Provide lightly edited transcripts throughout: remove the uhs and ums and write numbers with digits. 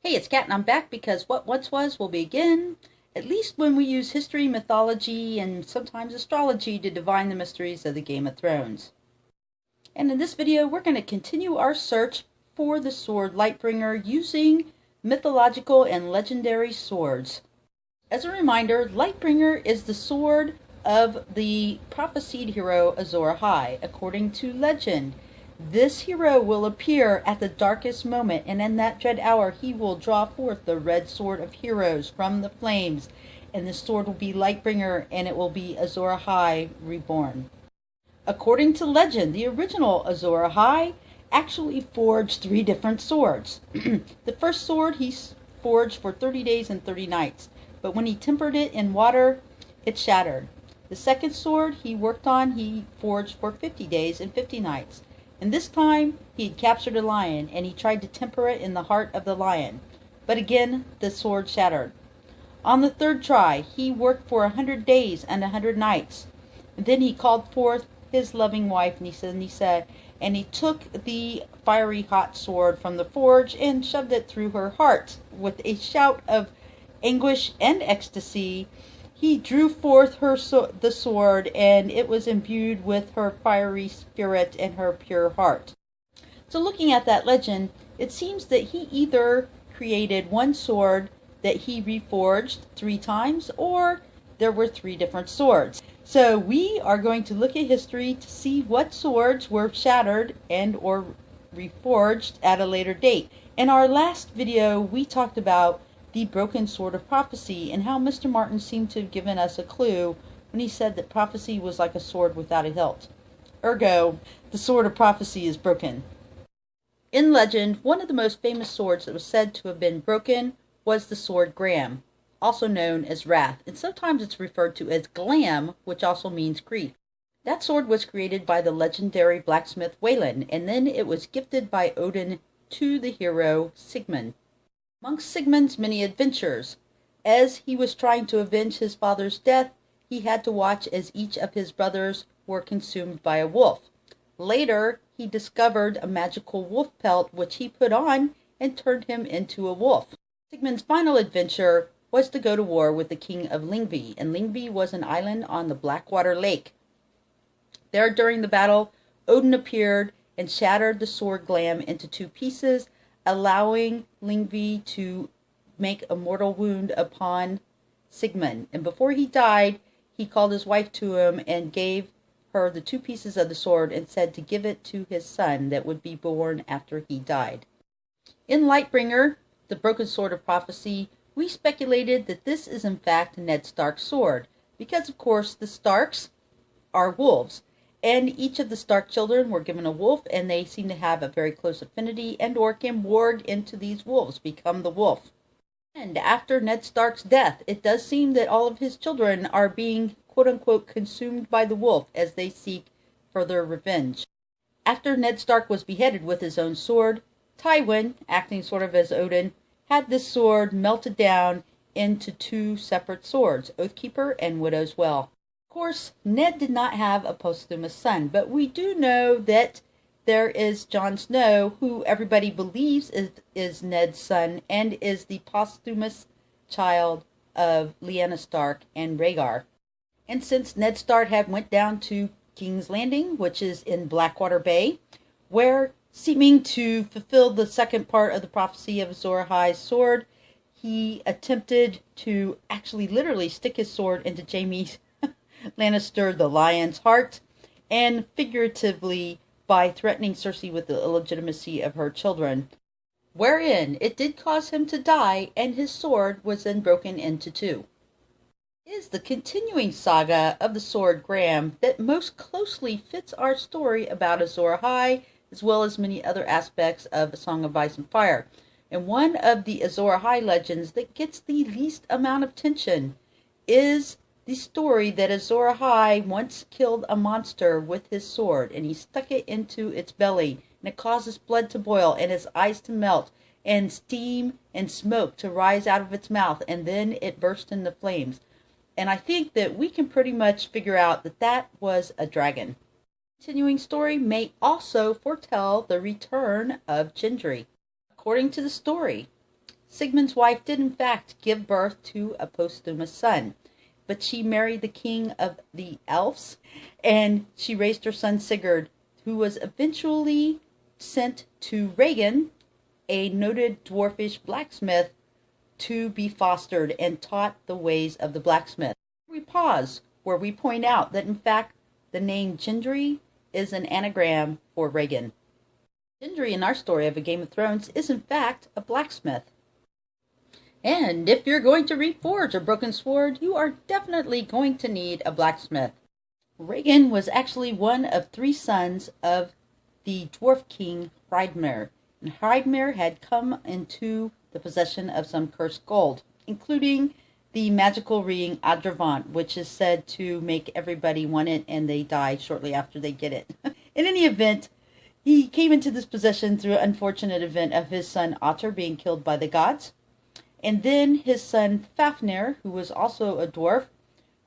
Hey, it's Kat and I'm back because what once was will be again, at least when we use history, mythology, and sometimes astrology to divine the mysteries of the Game of Thrones. And in this video, we're going to continue our search for the sword Lightbringer using mythological and legendary swords. As a reminder, Lightbringer is the sword of the prophesied hero Azor Ahai, according to legend. This hero will appear at the darkest moment, and in that dread hour he will draw forth the red sword of heroes from the flames, and the sword will be Lightbringer, and it will be Azor Ahai reborn. According to legend, the original Azor Ahai actually forged 3 different swords. The first sword he forged for 30 days and 30 nights, but when he tempered it in water, it shattered. The second sword he worked on, he forged for 50 days and 50 nights. And this time, he had captured a lion, and he tried to temper it in the heart of the lion. But again, the sword shattered. On the third try, he worked for 100 days and 100 nights. And then he called forth his loving wife, Nisa, and he took the fiery hot sword from the forge and shoved it through her heart. With a shout of anguish and ecstasy, he drew forth the sword, and it was imbued with her fiery spirit and her pure heart. So looking at that legend, it seems that he either created one sword that he reforged 3 times, or there were 3 different swords. So we are going to look at history to see what swords were shattered and or reforged at a later date. In our last video, we talked about the broken sword of prophecy, and how Mr. Martin seemed to have given us a clue when he said that prophecy was like a sword without a hilt. Ergo, the sword of prophecy is broken. In legend, one of the most famous swords that was said to have been broken was the sword Graham, also known as Wrath, and sometimes it's referred to as Glam, which also means grief. That sword was created by the legendary blacksmith Wayland, and then it was gifted by Odin to the hero Sigmund. Amongst Sigmund's many adventures, as he was trying to avenge his father's death, he had to watch as each of his brothers were consumed by a wolf. Later, he discovered a magical wolf pelt which he put on and turned him into a wolf. Sigmund's final adventure was to go to war with the king of Lyngvi, and Lyngvi was an island on the Blackwater Lake. There, during the battle, Odin appeared and shattered the sword Glam into 2 pieces, allowing Lyngvi to make a mortal wound upon Sigmund. And before he died, he called his wife to him and gave her the 2 pieces of the sword and said to give it to his son that would be born after he died. In Lightbringer, the broken sword of prophecy, we speculated that this is in fact Ned Stark's sword, because of course the Starks are wolves. And each of the Stark children were given a wolf, and they seem to have a very close affinity and or can warg into these wolves, become the wolf. And after Ned Stark's death, it does seem that all of his children are being quote-unquote consumed by the wolf as they seek further revenge. After Ned Stark was beheaded with his own sword, Tywin, acting sort of as Odin, had this sword melted down into 2 separate swords, Oathkeeper and Widow's Well. Of course, Ned did not have a posthumous son, but we do know that there is Jon Snow, who everybody believes is Ned's son and is the posthumous child of Lyanna Stark and Rhaegar. And since Ned Stark had went down to King's Landing, which is in Blackwater Bay, where, seeming to fulfill the second part of the prophecy of Azor Ahai's sword, he attempted to actually literally stick his sword into Jaime Lannister the lion's heart, and figuratively by threatening Cersei with the illegitimacy of her children, wherein it did cause him to die, and his sword was then broken into 2. It is the continuing saga of the sword Graham that most closely fits our story about Azor Ahai, as well as many other aspects of A Song of Ice and Fire. And one of the Azor Ahai legends that gets the least amount of tension is the story that Azor Ahai once killed a monster with his sword, and he stuck it into its belly, and it causes blood to boil, and its eyes to melt, and steam and smoke to rise out of its mouth, and then it burst into flames. And I think that we can pretty much figure out that that was a dragon. The continuing story may also foretell the return of Gendry. According to the story, Sigmund's wife did in fact give birth to a posthumous son, but she married the king of the elves, and she raised her son Sigurd, who was eventually sent to Regin, a noted dwarfish blacksmith, to be fostered and taught the ways of the blacksmith. We pause, where we point out that in fact the name Gendry is an anagram for Regin. Gendry in our story of A Game of Thrones is in fact a blacksmith. And if you're going to reforge a broken sword, you are definitely going to need a blacksmith. Regin was actually one of 3 sons of the dwarf king Lightbringer, and Lightbringer had come into the possession of some cursed gold, including the magical ring Adravant, which is said to make everybody want it and they die shortly after they get it. In any event, he came into this possession through an unfortunate event of his son Otter being killed by the gods. And then his son Fafnir, who was also a dwarf,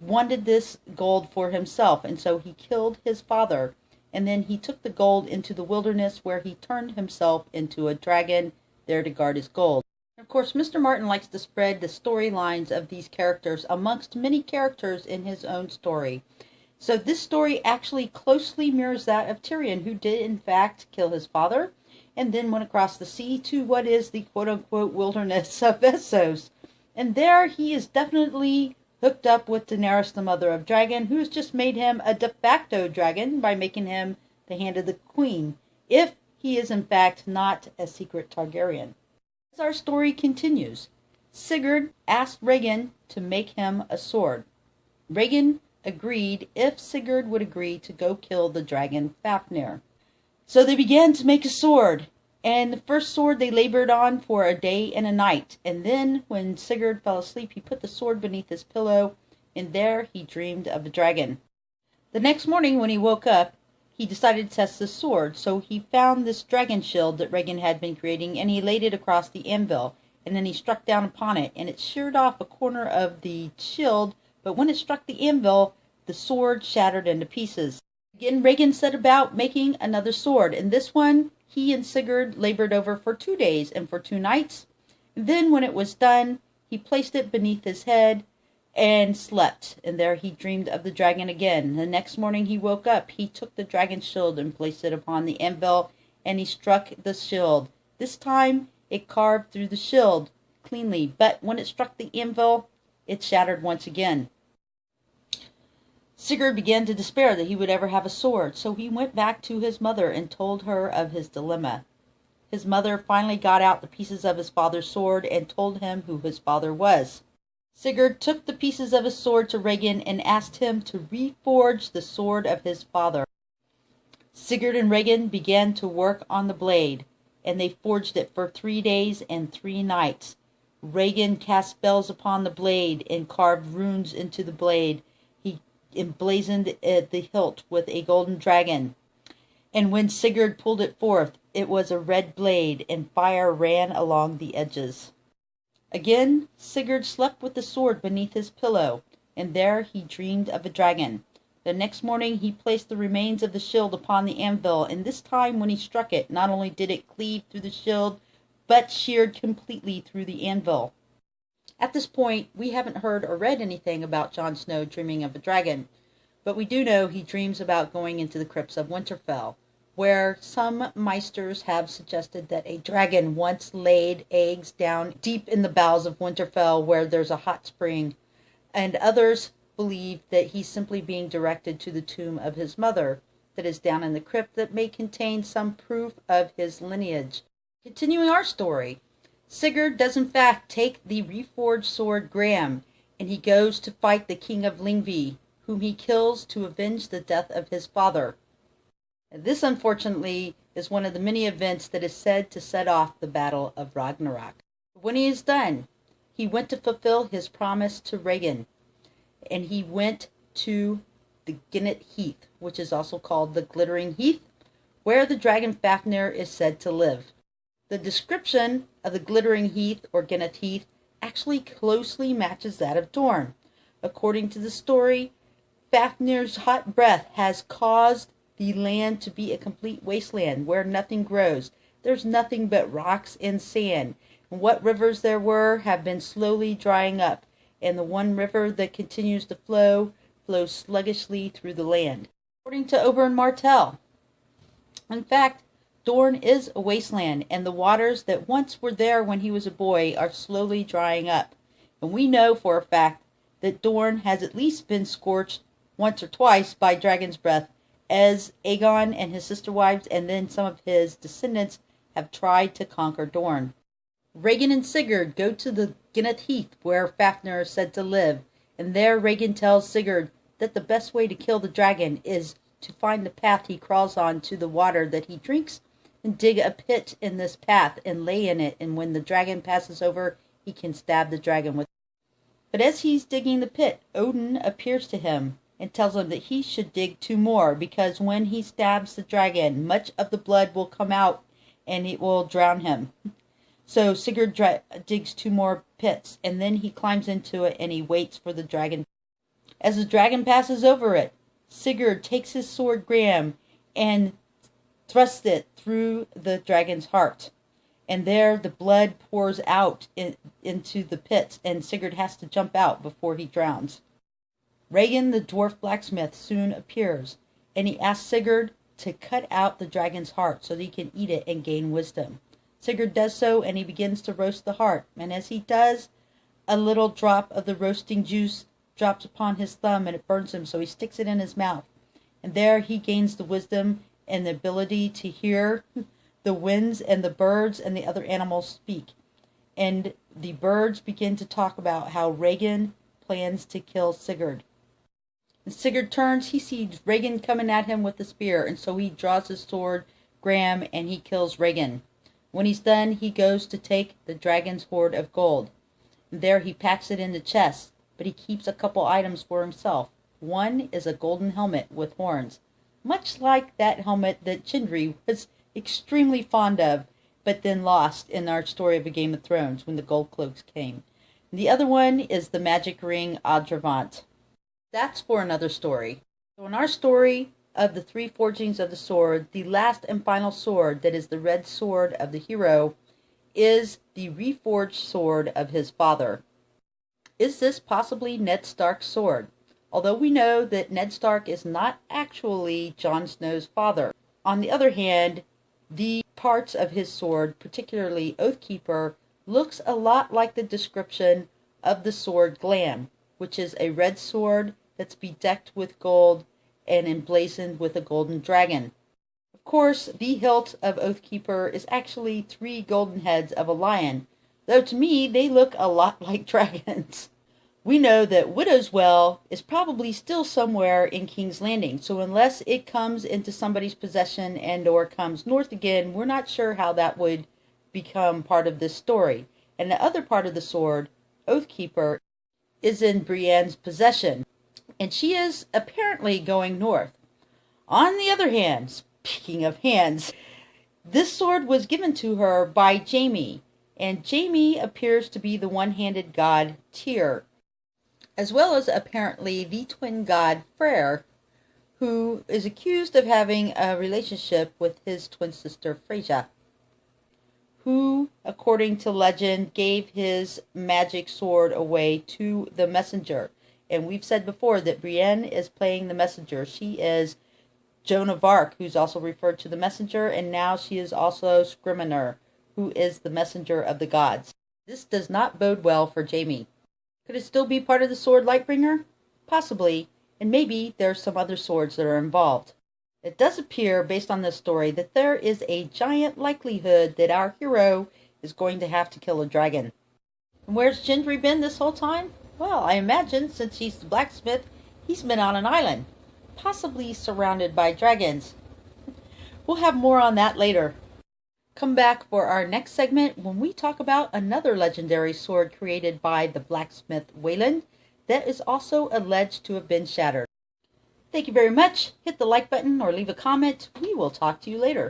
wanted this gold for himself, and so he killed his father, and then he took the gold into the wilderness where he turned himself into a dragon, there to guard his gold. Of course, Mr. Martin likes to spread the storylines of these characters amongst many characters in his own story. So this story actually closely mirrors that of Tyrion, who did in fact kill his father, and then went across the sea to what is the quote-unquote wilderness of Essos. And there he is definitely hooked up with Daenerys, the mother of dragon, who's just made him a de facto dragon by making him the hand of the queen, if he is in fact not a secret Targaryen. As our story continues, Sigurd asked Regin to make him a sword. Regin agreed if Sigurd would agree to go kill the dragon Fafnir. So they began to make a sword, and the first sword they labored on for a day and a night, and then when Sigurd fell asleep he put the sword beneath his pillow, and there he dreamed of a dragon. The next morning when he woke up, he decided to test the sword, so he found this dragon shield that Regin had been creating, and he laid it across the anvil, and then he struck down upon it, and it sheared off a corner of the shield, but when it struck the anvil, the sword shattered into pieces. Again, Regin set about making another sword, and this one he and Sigurd labored over for 2 days and for 2 nights. And then when it was done, he placed it beneath his head and slept, and there he dreamed of the dragon again. The next morning he woke up, he took the dragon shield and placed it upon the anvil, and he struck the shield. This time it carved through the shield cleanly, but when it struck the anvil, it shattered once again. Sigurd began to despair that he would ever have a sword, so he went back to his mother and told her of his dilemma. His mother finally got out the pieces of his father's sword and told him who his father was. Sigurd took the pieces of his sword to Regin and asked him to reforge the sword of his father. Sigurd and Regin began to work on the blade, and they forged it for 3 days and 3 nights. Regin cast spells upon the blade and carved runes into the blade. He emblazoned the hilt with a golden dragon. And when Sigurd pulled it forth, it was a red blade, and fire ran along the edges. Again, Sigurd slept with the sword beneath his pillow, and there he dreamed of a dragon. The next morning he placed the remains of the shield upon the anvil, and this time when he struck it, not only did it cleave through the shield, but sheared completely through the anvil. At this point, we haven't heard or read anything about Jon Snow dreaming of a dragon, but we do know he dreams about going into the crypts of Winterfell, where some Meisters have suggested that a dragon once laid eggs down deep in the bowels of Winterfell where there's a hot spring, and others believe that he's simply being directed to the tomb of his mother that is down in the crypt that may contain some proof of his lineage. Continuing our story, Sigurd does in fact take the reforged sword Graham, and he goes to fight the king of Lyngvi, whom he kills to avenge the death of his father. This, unfortunately, is one of the many events that is said to set off the Battle of Ragnarok. When he is done, he went to fulfill his promise to Regin, and he went to the Ginnet Heath, which is also called the Glittering Heath, where the dragon Fafnir is said to live. The description of the Glittering Heath, or Ginnet Heath, actually closely matches that of Dorne. According to the story, Fafnir's hot breath has caused the land to be a complete wasteland where nothing grows. There's nothing but rocks and sand. What rivers there were have been slowly drying up, and the one river that continues to flow flows sluggishly through the land. According to Oberyn Martell, in fact, Dorne is a wasteland, and the waters that once were there when he was a boy are slowly drying up. And we know for a fact that Dorne has at least been scorched once or twice by dragon's breath, as Aegon and his sister wives and then some of his descendants have tried to conquer Dorne. Rhaegon and Sigurd go to the Ginneth Heath where Fafnir is said to live, and there Rhaegon tells Sigurd that the best way to kill the dragon is to find the path he crawls on to the water that he drinks, and dig a pit in this path and lay in it, and when the dragon passes over, he can stab the dragon with it. But as he's digging the pit, Odin appears to him and tells him that he should dig 2 more, because when he stabs the dragon, much of the blood will come out and it will drown him. So Sigurd digs 2 more pits, and then he climbs into it and he waits for the dragon. As the dragon passes over it, Sigurd takes his sword Graham and thrusts it through the dragon's heart. And there the blood pours out into the pits, and Sigurd has to jump out before he drowns. Rhaegon, the dwarf blacksmith, soon appears, and he asks Sigurd to cut out the dragon's heart so that he can eat it and gain wisdom. Sigurd does so, and he begins to roast the heart, and as he does, a little drop of the roasting juice drops upon his thumb and it burns him, so he sticks it in his mouth. And there he gains the wisdom and the ability to hear the winds and the birds and the other animals speak. And the birds begin to talk about how Rhaegon plans to kill Sigurd. And Sigurd turns, he sees Rhaegon coming at him with the spear, and so he draws his sword, Graham, and he kills Rhaegon. When he's done, he goes to take the dragon's hoard of gold. And there he packs it in the chest, but he keeps a couple items for himself. One is a golden helmet with horns, much like that helmet that Gendry was extremely fond of, but then lost in our story of A Game of Thrones when the gold cloaks came. And the other one is the magic ring Adravant. That's for another story. So in our story of the 3 forgings of the sword, the last and final sword that is the red sword of the hero is the reforged sword of his father. Is this possibly Ned Stark's sword? Although we know that Ned Stark is not actually Jon Snow's father. On the other hand, the parts of his sword, particularly Oathkeeper, looks a lot like the description of the sword Glam, which is a red sword that's bedecked with gold and emblazoned with a golden dragon. Of course, the hilt of Oathkeeper is actually 3 golden heads of a lion, though to me they look a lot like dragons. We know that Widow's Well is probably still somewhere in King's Landing, so unless it comes into somebody's possession and or comes north again, we're not sure how that would become part of this story. And the other part of the sword, Oathkeeper, is in Brienne's possession, and she is apparently going north. On the other hand, speaking of hands, this sword was given to her by Jaime, and Jaime appears to be the one-handed god Tyr, as well as apparently the twin god Freyr, who is accused of having a relationship with his twin sister Freyja, who, according to legend, gave his magic sword away to the messenger. And we've said before that Brienne is playing the messenger. She is Joan of Arc, who's also referred to the messenger, and now she is also Scrivener, who is the messenger of the gods. This does not bode well for Jaime. Could it still be part of the sword Lightbringer? Possibly, and maybe there's some other swords that are involved. It does appear, based on this story, that there is a giant likelihood that our hero is going to have to kill a dragon. And where's Gendry been this whole time? Well, I imagine, since he's the blacksmith, he's been on an island, possibly surrounded by dragons. We'll have more on that later. Come back for our next segment when we talk about another legendary sword created by the blacksmith Wayland that is also alleged to have been shattered. Thank you very much. Hit the like button or leave a comment. We will talk to you later.